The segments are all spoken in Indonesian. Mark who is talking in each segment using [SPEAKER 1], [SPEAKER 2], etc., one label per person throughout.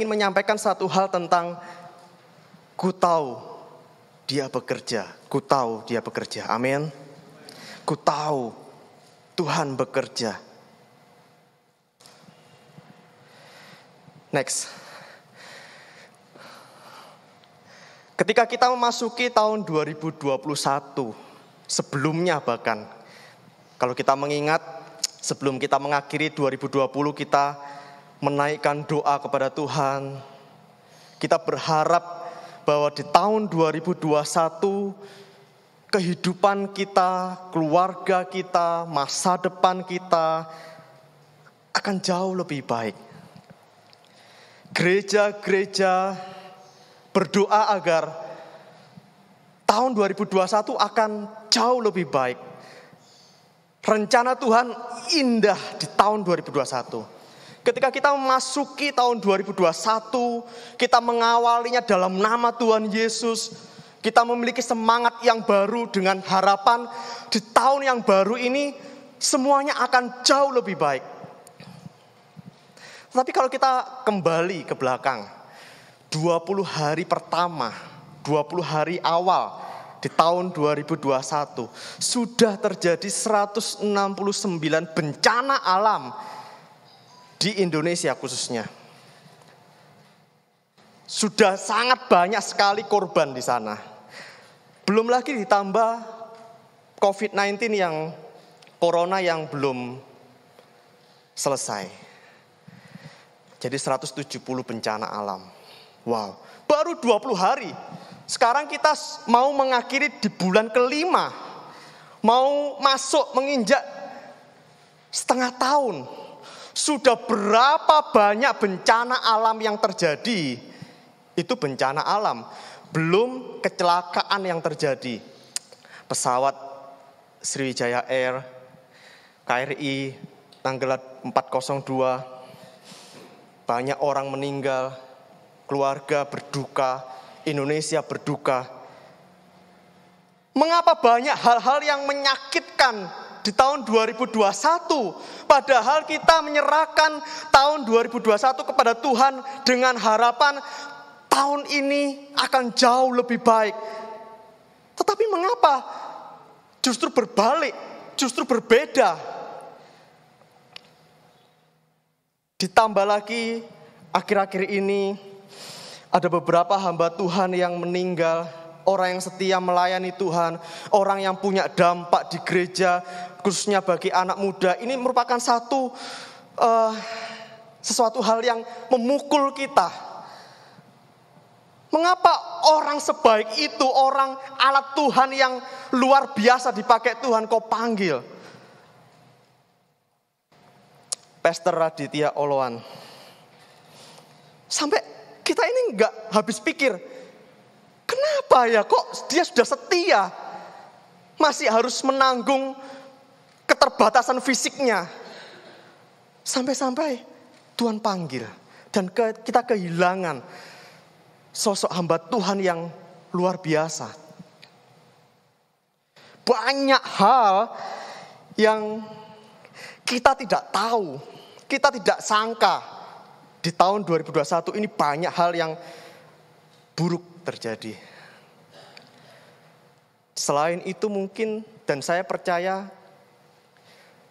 [SPEAKER 1] ingin menyampaikan satu hal tentang ku tahu dia bekerja. Ku tahu dia bekerja. Amin. Ku tahu Tuhan bekerja. Next. Ketika kita memasuki tahun 2021, sebelumnya bahkan, kalau kita mengingat, sebelum kita mengakhiri 2020, kita menaikkan doa kepada Tuhan. Kita berharap bahwa di tahun 2021, kehidupan kita, keluarga kita, masa depan kita akan jauh lebih baik. Gereja-gereja berdoa agar tahun 2021 akan jauh lebih baik. Rencana Tuhan indah di tahun 2021. Ketika kita memasuki tahun 2021, kita mengawalinya dalam nama Tuhan Yesus. Kita memiliki semangat yang baru dengan harapan di tahun yang baru ini semuanya akan jauh lebih baik. Tetapi kalau kita kembali ke belakang, 20 hari pertama, 20 hari awal di tahun 2021 sudah terjadi 169 bencana alam di Indonesia khususnya. Sudah sangat banyak sekali korban di sana. Belum lagi ditambah COVID-19 yang corona yang belum selesai. Jadi 170 bencana alam. Wow, baru 20 hari. Sekarang kita mau mengakhiri di bulan kelima. Mau masuk menginjak setengah tahun. Sudah berapa banyak bencana alam yang terjadi? Itu bencana alam. Belum kecelakaan yang terjadi. Pesawat Sriwijaya Air, KRI, Nanggala 402. Banyak orang meninggal. Keluarga berduka. Indonesia berduka. Mengapa banyak hal-hal yang menyakitkan di tahun 2021, padahal kita menyerahkan tahun 2021 kepada Tuhan dengan harapan tahun ini akan jauh lebih baik. Tetapi mengapa justru berbalik, justru berbeda? Ditambah lagi akhir-akhir ini ada beberapa hamba Tuhan yang meninggal. Orang yang setia melayani Tuhan, orang yang punya dampak di gereja, khususnya bagi anak muda. Ini merupakan sesuatu hal yang memukul kita. Mengapa orang sebaik itu, orang alat Tuhan yang luar biasa dipakai Tuhan kau panggil? Pastor Raditya Oloan. Sampai kita ini enggak habis pikir. Kenapa ya kok dia sudah setia masih harus menanggung keterbatasan fisiknya? Sampai-sampai Tuhan panggil dan kita kehilangan sosok hamba Tuhan yang luar biasa. Banyak hal yang kita tidak tahu, kita tidak sangka di tahun 2021 ini banyak hal yang buruk terjadi. Selain itu mungkin, dan saya percaya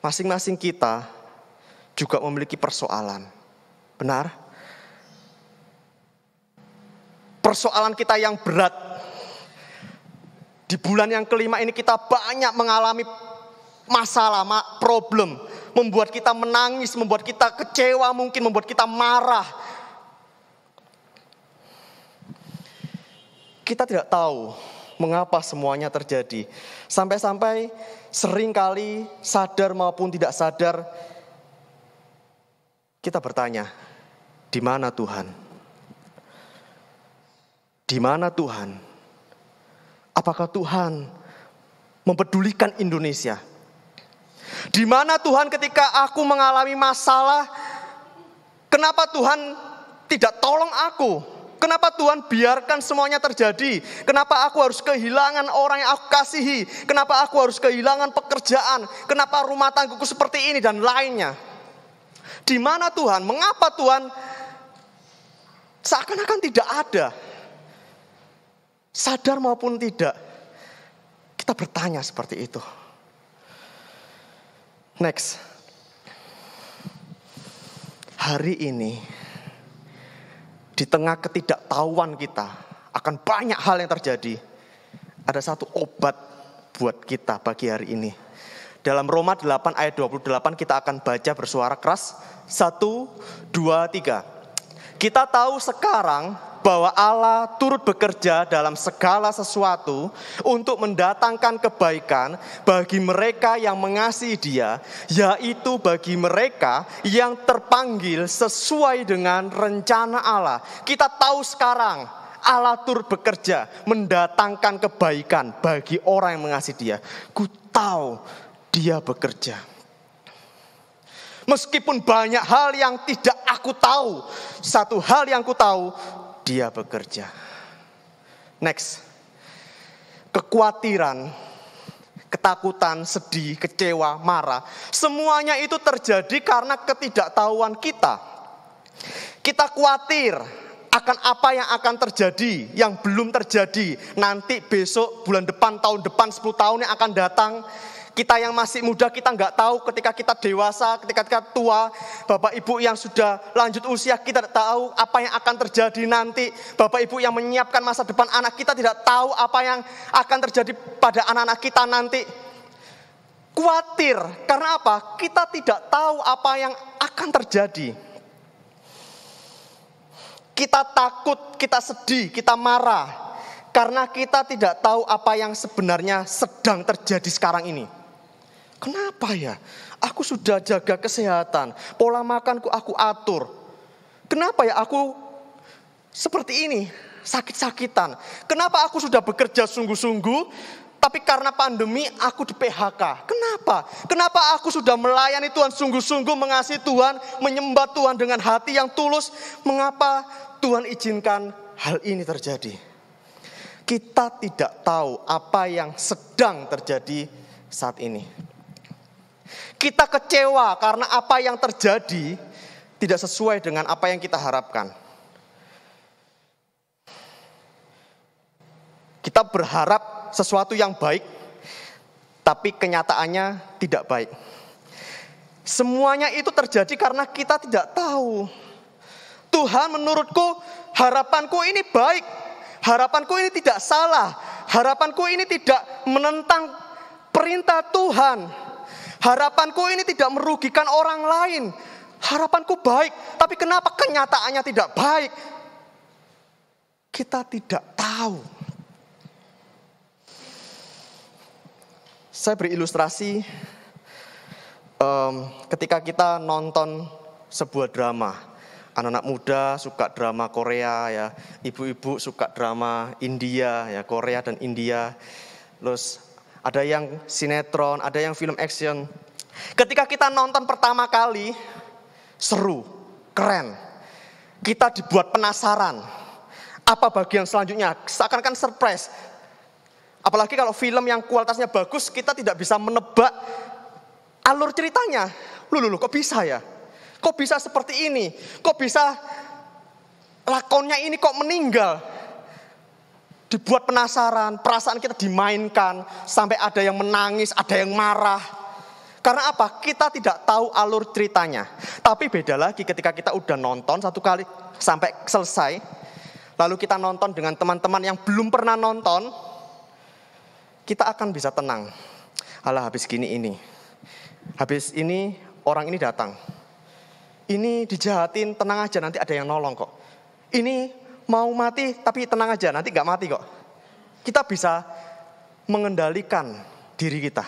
[SPEAKER 1] masing-masing kita juga memiliki persoalan. Benar? Persoalan kita yang berat. Di bulan yang kelima ini kita banyak mengalami masalah, problem. Membuat kita menangis, membuat kita kecewa, mungkin membuat kita marah. Kita tidak tahu mengapa semuanya terjadi. Sampai-sampai seringkali sadar maupun tidak sadar, kita bertanya, di mana Tuhan? Di mana Tuhan? Apakah Tuhan mempedulikan Indonesia? Di mana Tuhan ketika aku mengalami masalah? Kenapa Tuhan tidak tolong aku? Kenapa Tuhan biarkan semuanya terjadi? Kenapa aku harus kehilangan orang yang aku kasihi? Kenapa aku harus kehilangan pekerjaan? Kenapa rumah tanggaku seperti ini dan lainnya? Di mana Tuhan? Mengapa Tuhan seakan-akan tidak ada. Sadar maupun tidak, kita bertanya seperti itu. Next. Hari ini, di tengah ketidaktahuan kita, akan banyak hal yang terjadi. Ada satu obat buat kita pagi hari ini. Dalam Roma 8 ayat 28 kita akan baca bersuara keras. 1, 2, 3. Kita tahu sekarang bahwa Allah turut bekerja dalam segala sesuatu untuk mendatangkan kebaikan bagi mereka yang mengasihi Dia, yaitu bagi mereka yang terpanggil sesuai dengan rencana Allah. Kita tahu sekarang Allah turut bekerja mendatangkan kebaikan bagi orang yang mengasihi Dia. Ku tahu Dia bekerja. Meskipun banyak hal yang tidak aku tahu, satu hal yang ku tahu, Dia bekerja. Next. Kekhawatiran, ketakutan, sedih, kecewa, marah. Semuanya itu terjadi karena ketidaktahuan kita. Kita khawatir akan apa yang akan terjadi, yang belum terjadi. Nanti besok, bulan depan, tahun depan, 10 tahun yang akan datang. Kita yang masih muda, kita nggak tahu ketika kita dewasa, ketika kita tua. Bapak ibu yang sudah lanjut usia, kita tidak tahu apa yang akan terjadi nanti. Bapak ibu yang menyiapkan masa depan anak kita tidak tahu apa yang akan terjadi pada anak-anak kita nanti. Khawatir, karena apa? Kita tidak tahu apa yang akan terjadi. Kita takut, kita sedih, kita marah. Karena kita tidak tahu apa yang sebenarnya sedang terjadi sekarang ini. Kenapa ya? Aku sudah jaga kesehatan, pola makanku aku atur. Kenapa ya aku seperti ini, sakit-sakitan? Kenapa aku sudah bekerja sungguh-sungguh, tapi karena pandemi aku di PHK? Kenapa? Kenapa aku sudah melayani Tuhan sungguh-sungguh, mengasihi Tuhan, menyembah Tuhan dengan hati yang tulus? Mengapa Tuhan izinkan hal ini terjadi? Kita tidak tahu apa yang sedang terjadi saat ini. Kita kecewa karena apa yang terjadi tidak sesuai dengan apa yang kita harapkan. Kita berharap sesuatu yang baik, tapi kenyataannya tidak baik. Semuanya itu terjadi karena kita tidak tahu. Tuhan, menurutku harapanku ini baik. Harapanku ini tidak salah. Harapanku ini tidak menentang perintah Tuhan. Harapanku ini tidak merugikan orang lain. Harapanku baik, tapi kenapa kenyataannya tidak baik? Kita tidak tahu. Saya beri ilustrasi ketika kita nonton sebuah drama. Anak-anak muda suka drama Korea ya, ibu-ibu suka drama India ya, Korea dan India. Terus ada yang sinetron, ada yang film action. Ketika kita nonton pertama kali, seru, keren. Kita dibuat penasaran. Apa bagian selanjutnya? Seakan-akan surprise. Apalagi kalau film yang kualitasnya bagus, kita tidak bisa menebak alur ceritanya. Loh, kok bisa ya? Kok bisa seperti ini? Kok bisa lakonnya ini kok meninggal? Dibuat penasaran, perasaan kita dimainkan, sampai ada yang menangis, ada yang marah. Karena apa? Kita tidak tahu alur ceritanya. Tapi beda lagi ketika kita udah nonton satu kali sampai selesai, lalu kita nonton dengan teman-teman yang belum pernah nonton, kita akan bisa tenang. Alah, habis gini ini. Habis ini orang ini datang. Ini dijahatin, tenang aja, nanti ada yang nolong kok. Ini mau mati, tapi tenang aja, nanti gak mati kok. Kita bisa mengendalikan diri kita.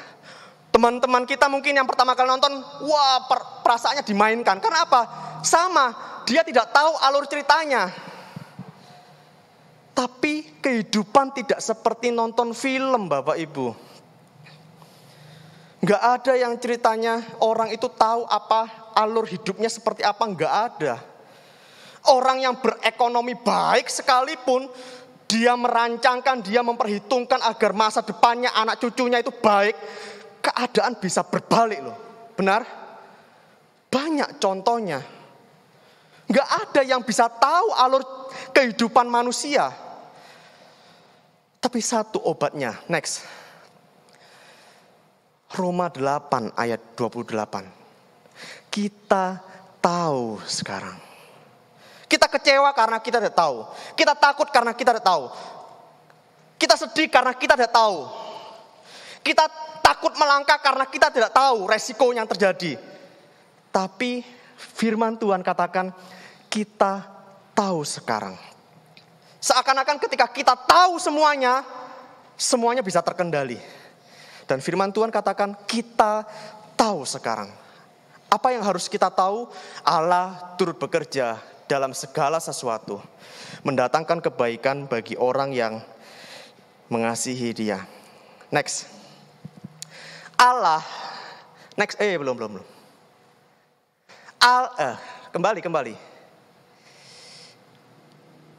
[SPEAKER 1] Teman-teman kita mungkin yang pertama kali nonton, wah perasaannya dimainkan. Karena apa? Sama, dia tidak tahu alur ceritanya. Tapi kehidupan tidak seperti nonton film, Bapak Ibu. Gak ada yang ceritanya orang itu tahu apa alur hidupnya seperti apa, gak ada. Orang yang berekonomi baik sekalipun, dia merancangkan, dia memperhitungkan agar masa depannya, anak cucunya itu baik, keadaan bisa berbalik loh. Benar? Banyak contohnya. Nggak ada yang bisa tahu alur kehidupan manusia. Tapi satu obatnya. Next. Roma 8 ayat 28. Kita tahu sekarang. Kita kecewa karena kita tidak tahu. Kita takut karena kita tidak tahu. Kita sedih karena kita tidak tahu. Kita takut melangkah karena kita tidak tahu resiko yang terjadi. Tapi firman Tuhan katakan kita tahu sekarang. Seakan-akan ketika kita tahu semuanya, semuanya bisa terkendali. Dan firman Tuhan katakan kita tahu sekarang. Apa yang harus kita tahu? Allah turut bekerja dalam segala sesuatu. Mendatangkan kebaikan bagi orang yang mengasihi Dia. Next. Allah. Next. Belum.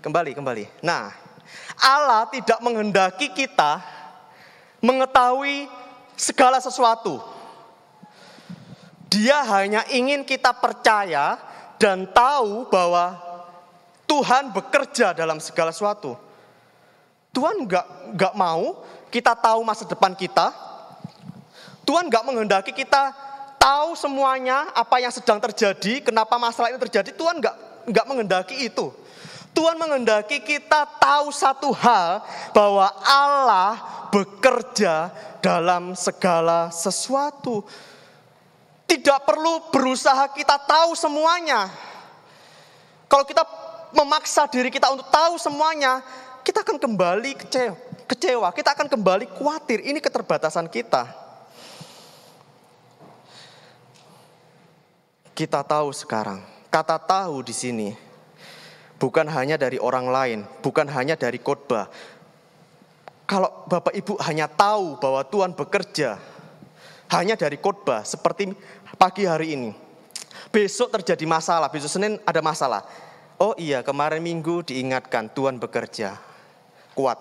[SPEAKER 1] Kembali. Nah, Allah tidak menghendaki kita mengetahui segala sesuatu. Dia hanya ingin kita percaya dan tahu bahwa Tuhan bekerja dalam segala sesuatu. Tuhan nggak mau kita tahu masa depan kita. Tuhan nggak menghendaki kita tahu semuanya apa yang sedang terjadi, kenapa masalah ini terjadi. Tuhan nggak menghendaki itu. Tuhan menghendaki kita tahu satu hal, bahwa Allah bekerja dalam segala sesuatu. Tidak perlu berusaha kita tahu semuanya. Kalau kita memaksa diri kita untuk tahu semuanya, kita akan kembali kecewa, kita akan kembali khawatir. Ini keterbatasan kita. Kita tahu sekarang. Kata tahu di sini bukan hanya dari orang lain, bukan hanya dari khotbah. Kalau Bapak Ibu hanya tahu bahwa Tuhan bekerja hanya dari khotbah, seperti pagi hari ini. Besok terjadi masalah, besok Senin ada masalah. Oh iya, kemarin Minggu diingatkan Tuhan bekerja. Kuat.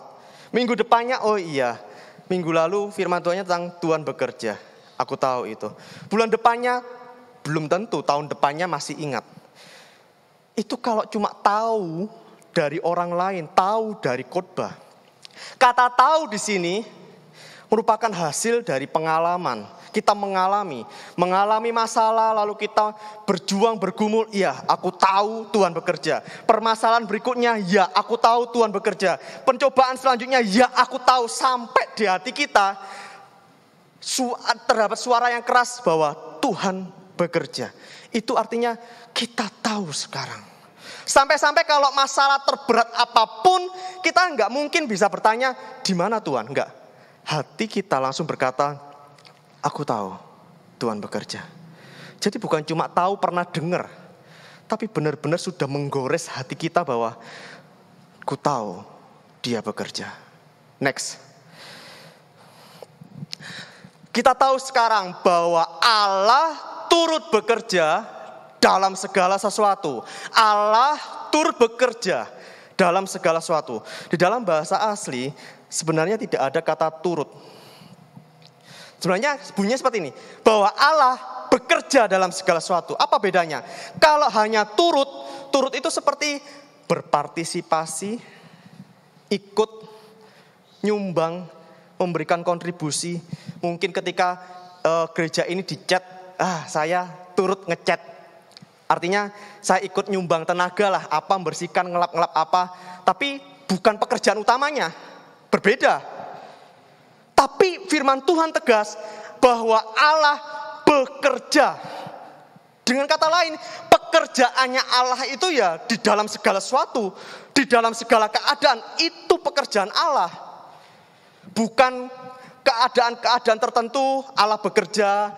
[SPEAKER 1] Minggu depannya, oh iya, minggu lalu firman Tuhannya tentang Tuhan bekerja. Aku tahu itu. Bulan depannya belum tentu, tahun depannya masih ingat. Itu kalau cuma tahu dari orang lain, tahu dari khotbah. Kata tahu di sini merupakan hasil dari pengalaman. Kita mengalami masalah, lalu kita berjuang, bergumul, ya aku tahu Tuhan bekerja. Permasalahan berikutnya, ya aku tahu Tuhan bekerja. Pencobaan selanjutnya, ya aku tahu. Sampai di hati kita terdapat suara yang keras bahwa Tuhan bekerja. Itu artinya kita tahu sekarang. Sampai-sampai kalau masalah terberat apapun, kita nggak mungkin bisa bertanya, di mana Tuhan? Enggak. Hati kita langsung berkata, aku tahu Tuhan bekerja. Jadi bukan cuma tahu, pernah dengar, tapi benar-benar sudah menggores hati kita bahwa aku tahu Dia bekerja. Next. Kita tahu sekarang bahwa Allah turut bekerja dalam segala sesuatu. Allah turut bekerja dalam segala sesuatu. Di dalam bahasa asli sebenarnya tidak ada kata turut. Sebenarnya bunyinya seperti ini, bahwa Allah bekerja dalam segala sesuatu. Apa bedanya? Kalau hanya turut itu seperti berpartisipasi, ikut, nyumbang, memberikan kontribusi. Mungkin ketika gereja ini dicat, saya turut ngecat. Artinya saya ikut nyumbang tenaga lah, apa membersihkan, ngelap-ngelap apa. Tapi bukan pekerjaan utamanya, berbeda. Tapi firman Tuhan tegas bahwa Allah bekerja. Dengan kata lain, pekerjaannya Allah itu ya di dalam segala sesuatu, di dalam segala keadaan. Itu pekerjaan Allah. Bukan keadaan-keadaan tertentu Allah bekerja,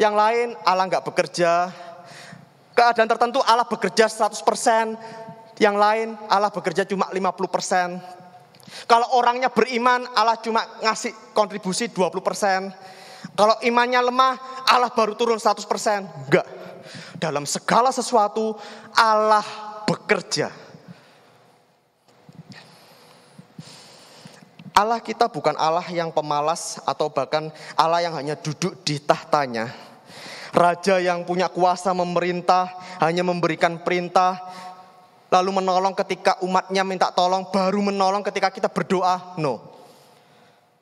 [SPEAKER 1] yang lain Allah enggak bekerja. Keadaan tertentu Allah bekerja 100%, yang lain Allah bekerja cuma 50%. Kalau orangnya beriman, Allah cuma ngasih kontribusi 20%. Kalau imannya lemah, Allah baru turun 100%. Enggak. Dalam segala sesuatu, Allah bekerja. Allah kita bukan Allah yang pemalas atau bahkan Allah yang hanya duduk di tahtanya. Raja yang punya kuasa memerintah, hanya memberikan perintah, lalu menolong ketika umatnya minta tolong, baru menolong ketika kita berdoa. No.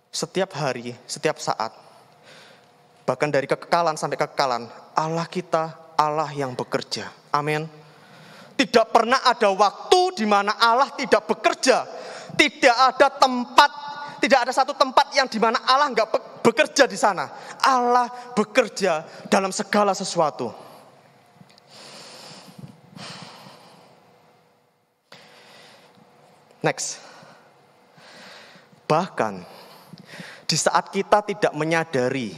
[SPEAKER 1] Setiap hari, setiap saat, bahkan dari kekekalan sampai kekekalan, Allah kita, Allah yang bekerja. Amin. Tidak pernah ada waktu di mana Allah tidak bekerja. Tidak ada tempat, tidak ada satu tempat yang di mana Allah nggak bekerja di sana. Allah bekerja dalam segala sesuatu. Next. Bahkan di saat kita tidak menyadari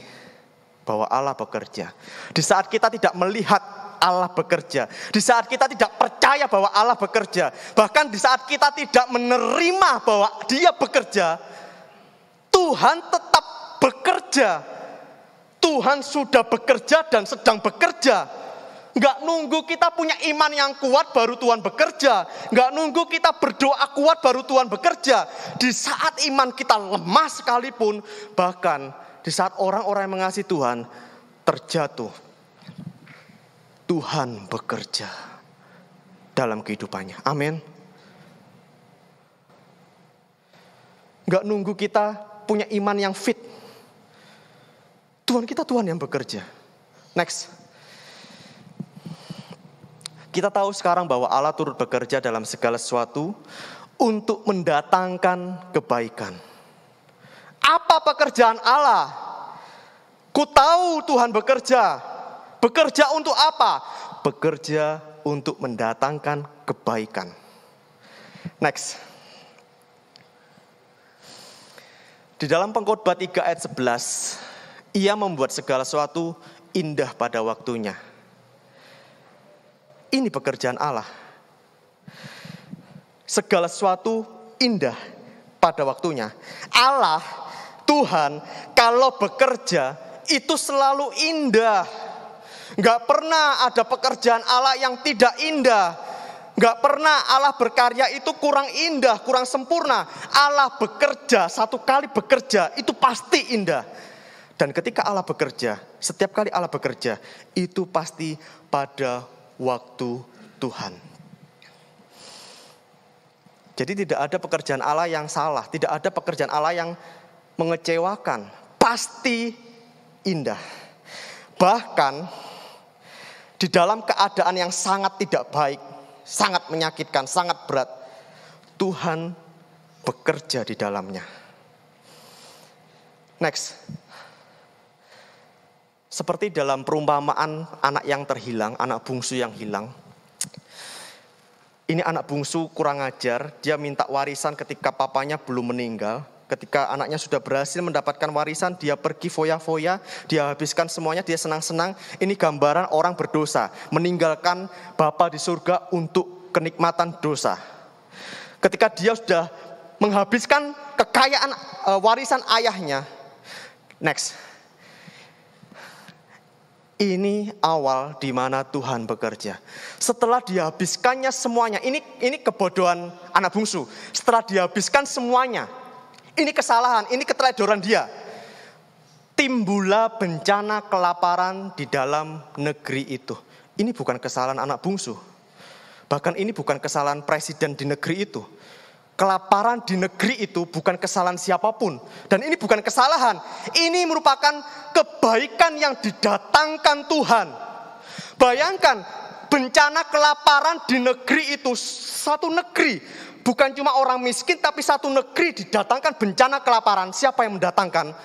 [SPEAKER 1] bahwa Allah bekerja, di saat kita tidak melihat Allah bekerja, di saat kita tidak percaya bahwa Allah bekerja, bahkan di saat kita tidak menerima bahwa Dia bekerja, Tuhan tetap bekerja. Tuhan sudah bekerja dan sedang bekerja. Nggak nunggu kita punya iman yang kuat baru Tuhan bekerja. Nggak nunggu kita berdoa kuat baru Tuhan bekerja. Di saat iman kita lemah sekalipun, bahkan di saat orang-orang yang mengasihi Tuhan terjatuh, Tuhan bekerja dalam kehidupannya. Amin. Nggak nunggu kita punya iman yang fit. Tuhan kita Tuhan yang bekerja. Next. Kita tahu sekarang bahwa Allah turut bekerja dalam segala sesuatu untuk mendatangkan kebaikan. Apa pekerjaan Allah? Ku tahu Tuhan bekerja. Bekerja untuk apa? Bekerja untuk mendatangkan kebaikan. Next. Di dalam Pengkhotbah 3 ayat 11, Ia membuat segala sesuatu indah pada waktunya. Ini pekerjaan Allah. Segala sesuatu indah pada waktunya. Allah, Tuhan, kalau bekerja itu selalu indah. Gak pernah ada pekerjaan Allah yang tidak indah. Gak pernah Allah berkarya itu kurang indah, kurang sempurna. Allah bekerja, satu kali bekerja itu pasti indah. Dan ketika Allah bekerja, setiap kali Allah bekerja, itu pasti pada waktu Tuhan. Jadi tidak ada pekerjaan Allah yang salah, tidak ada pekerjaan Allah yang mengecewakan, pasti indah. Bahkan di dalam keadaan yang sangat tidak baik, sangat menyakitkan, sangat berat, Tuhan bekerja di dalamnya. Next. Seperti dalam perumpamaan anak yang terhilang, anak bungsu yang hilang. Ini anak bungsu kurang ajar, dia minta warisan ketika papanya belum meninggal. Ketika anaknya sudah berhasil mendapatkan warisan, dia pergi foya-foya, dia habiskan semuanya, dia senang-senang. Ini gambaran orang berdosa, meninggalkan Bapa di surga untuk kenikmatan dosa. Ketika dia sudah menghabiskan kekayaan warisan ayahnya. Next. Ini awal di mana Tuhan bekerja. Setelah dihabiskannya semuanya, ini kebodohan anak bungsu. Setelah dihabiskan semuanya, ini kesalahan, ini keteledoran dia. Timbullah bencana kelaparan di dalam negeri itu. Ini bukan kesalahan anak bungsu. Bahkan ini bukan kesalahan presiden di negeri itu. Kelaparan di negeri itu bukan kesalahan siapapun. Dan ini bukan kesalahan. Ini merupakan kebaikan yang didatangkan Tuhan. Bayangkan bencana kelaparan di negeri itu. Satu negeri. Bukan cuma orang miskin tapi satu negeri didatangkan bencana kelaparan. Siapa yang mendatangkan?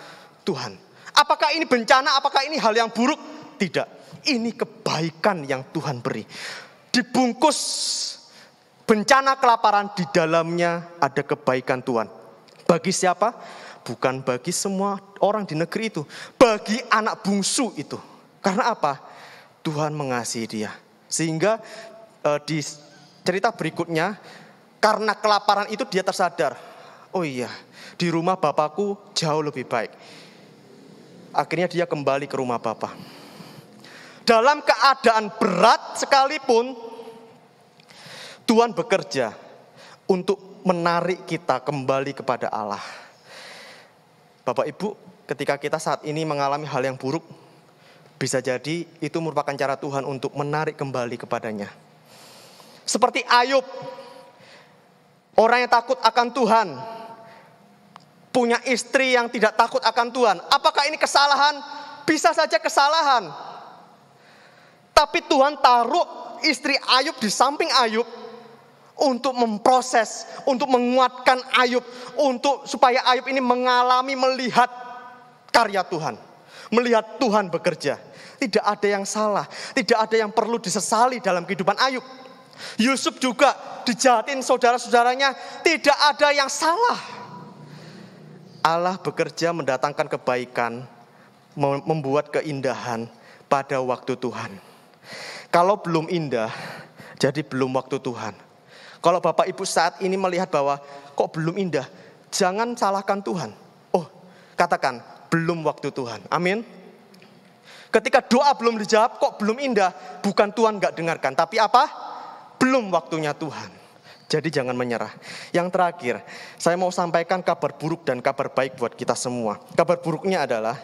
[SPEAKER 1] Tuhan. Apakah ini bencana? Apakah ini hal yang buruk? Tidak. Ini kebaikan yang Tuhan beri. Dibungkus bencana kelaparan, di dalamnya ada kebaikan Tuhan. Bagi siapa? Bukan bagi semua orang di negeri itu. Bagi anak bungsu itu. Karena apa? Tuhan mengasihi dia. Sehingga di cerita berikutnya, karena kelaparan itu dia tersadar. Oh iya, di rumah Bapakku jauh lebih baik. Akhirnya dia kembali ke rumah Bapa. Dalam keadaan berat sekalipun, Tuhan bekerja untuk menarik kita kembali kepada Allah. Bapak Ibu, ketika kita saat ini mengalami hal yang buruk, Bisa jadi itu merupakan cara Tuhan untuk menarik kembali kepadanya. Seperti Ayub, orang yang takut akan Tuhan, punya istri yang tidak takut akan Tuhan. Apakah ini kesalahan? Bisa saja kesalahan. Tapi Tuhan taruh istri Ayub di samping Ayub untuk memproses, untuk menguatkan Ayub, supaya Ayub ini mengalami, melihat karya Tuhan, melihat Tuhan bekerja. Tidak ada yang salah, tidak ada yang perlu disesali dalam kehidupan Ayub. Yusuf juga dijahatin saudara-saudaranya, tidak ada yang salah. Allah bekerja mendatangkan kebaikan, membuat keindahan pada waktu Tuhan. Kalau belum indah, jadi belum waktu Tuhan. Kalau Bapak Ibu saat ini melihat bahwa kok belum indah, jangan salahkan Tuhan. Oh, katakan belum waktu Tuhan. Amin. Ketika doa belum dijawab, kok belum indah, bukan Tuhan gak dengarkan, tapi apa? Belum waktunya Tuhan. Jadi jangan menyerah. Yang terakhir, saya mau sampaikan kabar buruk dan kabar baik buat kita semua. Kabar buruknya adalah,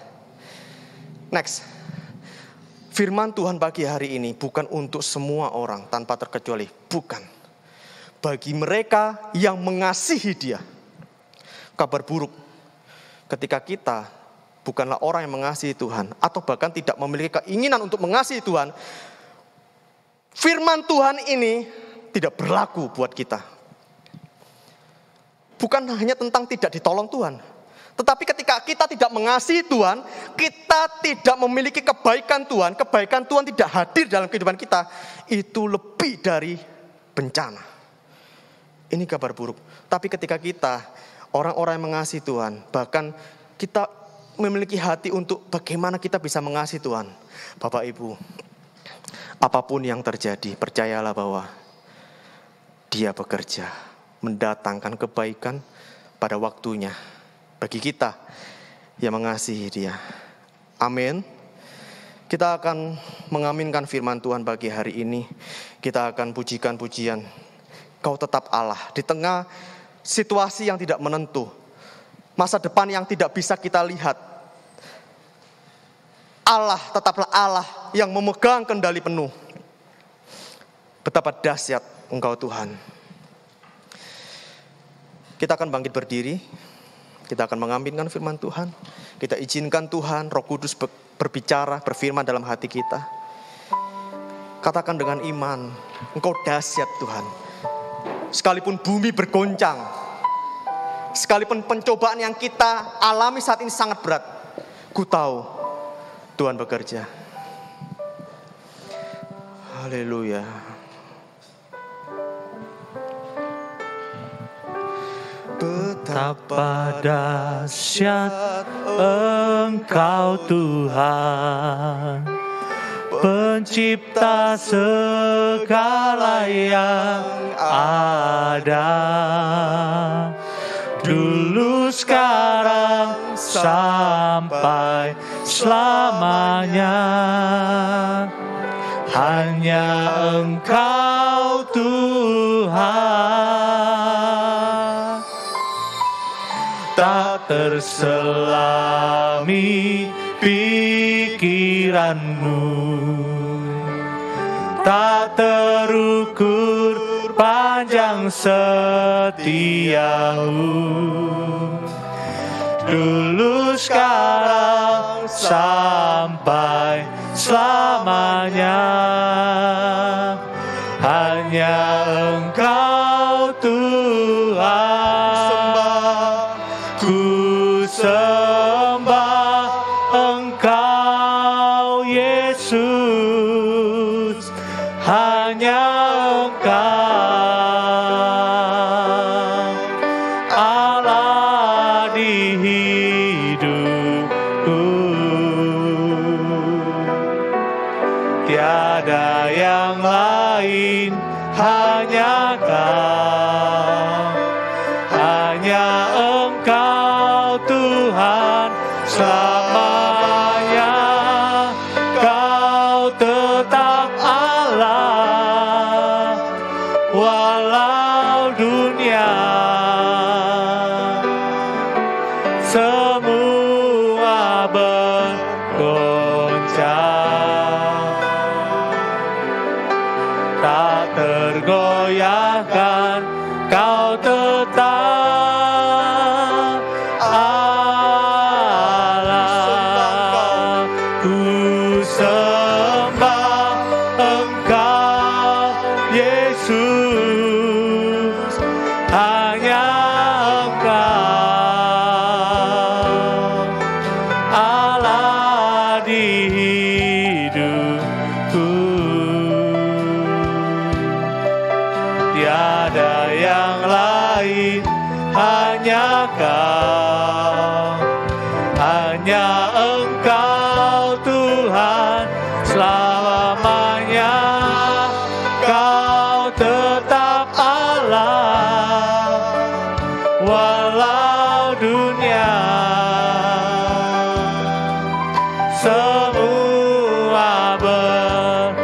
[SPEAKER 1] next, firman Tuhan pagi hari ini bukan untuk semua orang tanpa terkecuali, bukan. Bagi mereka yang mengasihi Dia. Kabar buruk, ketika kita bukanlah orang yang mengasihi Tuhan, atau bahkan tidak memiliki keinginan untuk mengasihi Tuhan, firman Tuhan ini tidak berlaku buat kita. Bukan hanya tentang tidak ditolong Tuhan, tetapi ketika kita tidak mengasihi Tuhan, kita tidak memiliki kebaikan Tuhan tidak hadir dalam kehidupan kita, itu lebih dari bencana. Ini kabar buruk. Tapi ketika kita, orang-orang yang mengasihi Tuhan, bahkan kita memiliki hati untuk bagaimana kita bisa mengasihi Tuhan. Bapak Ibu, apapun yang terjadi, percayalah bahwa Dia bekerja, mendatangkan kebaikan pada waktunya bagi kita yang mengasihi Dia. Amin. Kita akan mengaminkan firman Tuhan pagi hari ini. Kita akan pujikan pujian, Kau tetap Allah. Di tengah situasi yang tidak menentu, masa depan yang tidak bisa kita lihat, Allah tetaplah Allah yang memegang kendali penuh. Betapa dahsyat Engkau Tuhan. Kita akan bangkit berdiri. Kita akan mengaminkan firman Tuhan. Kita izinkan Tuhan, Roh Kudus berbicara, berfirman dalam hati kita. Katakan dengan iman, Engkau dahsyat Tuhan. Sekalipun bumi bergoncang, sekalipun pencobaan yang kita alami saat ini sangat berat, ku tahu Tuhan bekerja. Haleluya.
[SPEAKER 2] Betapa dahsyat Engkau Tuhan, Pencipta segala yang ada, dulu, sekarang, sampai selamanya. Hanya Engkau Tuhan, tak terselami pikiranmu, tak terukur panjang setiamu, dulu, sekarang, sampai selamanya. Hanya Engkau Tuhan, ku sembah Engkau Yesus, hanya Engkau Allah di hidupku. Tiada yang lain, hanya Kau, hanya Engkau Tuhan selamanya. Kau tetap Allah, walau dunia semua bergoncang. Kau tetap Allah. Ku sembah Engkau Yesus, hanya Engkau Allah di hidupku. Tiada yang lain, hanya Kau, hanya Engkau Tuhan selamanya. Kau tetap Allah, walau dunia semua bergoncang,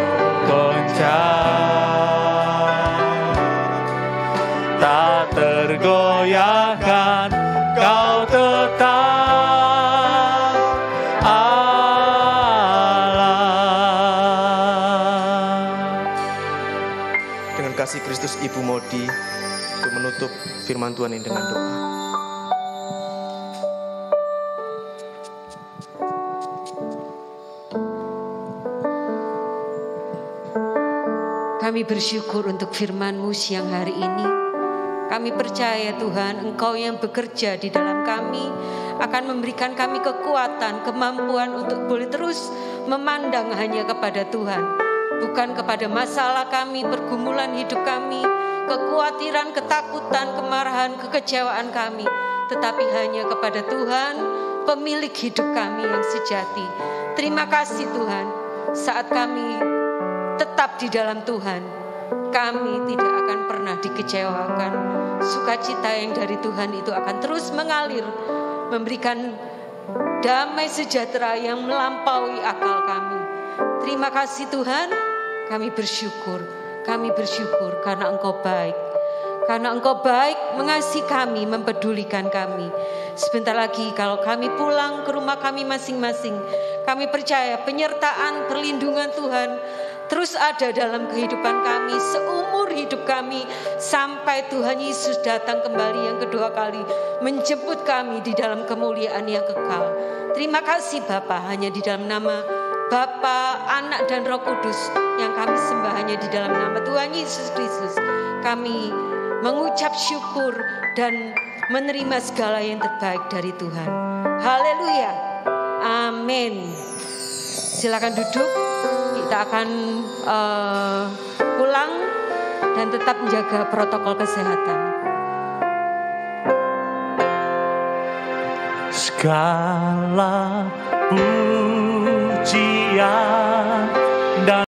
[SPEAKER 2] tak tergoyahkan. Kau tetap Allah.
[SPEAKER 1] Dengan kasih Kristus, Ibu Modi untuk menutup firman Tuhan ini dengan doa.
[SPEAKER 3] Kami bersyukur untuk firman-Mu siang hari ini. Kami percaya Tuhan, Engkau yang bekerja di dalam kami akan memberikan kami kekuatan, kemampuan untuk boleh terus memandang hanya kepada Tuhan. Bukan kepada masalah kami, pergumulan hidup kami, kekhawatiran, ketakutan, kemarahan, kekecewaan kami. Tetapi hanya kepada Tuhan, pemilik hidup kami yang sejati. Terima kasih Tuhan, saat kami tetap di dalam Tuhan, kami tidak akan pernah dikecewakan. Sukacita yang dari Tuhan itu akan terus mengalir, memberikan damai sejahtera yang melampaui akal kami. Terima kasih Tuhan, kami bersyukur karena Engkau baik. Karena Engkau baik, mengasihi kami, mempedulikan kami. Sebentar lagi kalau kami pulang ke rumah kami masing-masing, kami percaya penyertaan, perlindungan Tuhan terus ada dalam kehidupan kami, seumur hidup kami, sampai Tuhan Yesus datang kembali yang kedua kali, menjemput kami di dalam kemuliaan yang kekal. Terima kasih Bapa, hanya di dalam nama Bapa, Anak dan Roh Kudus yang kami sembah, hanya di dalam nama Tuhan Yesus Kristus kami mengucap syukur dan menerima segala yang terbaik dari Tuhan. Haleluya, amin. Silakan duduk. Kita akan pulang dan tetap menjaga protokol kesehatan.
[SPEAKER 2] Segala pujian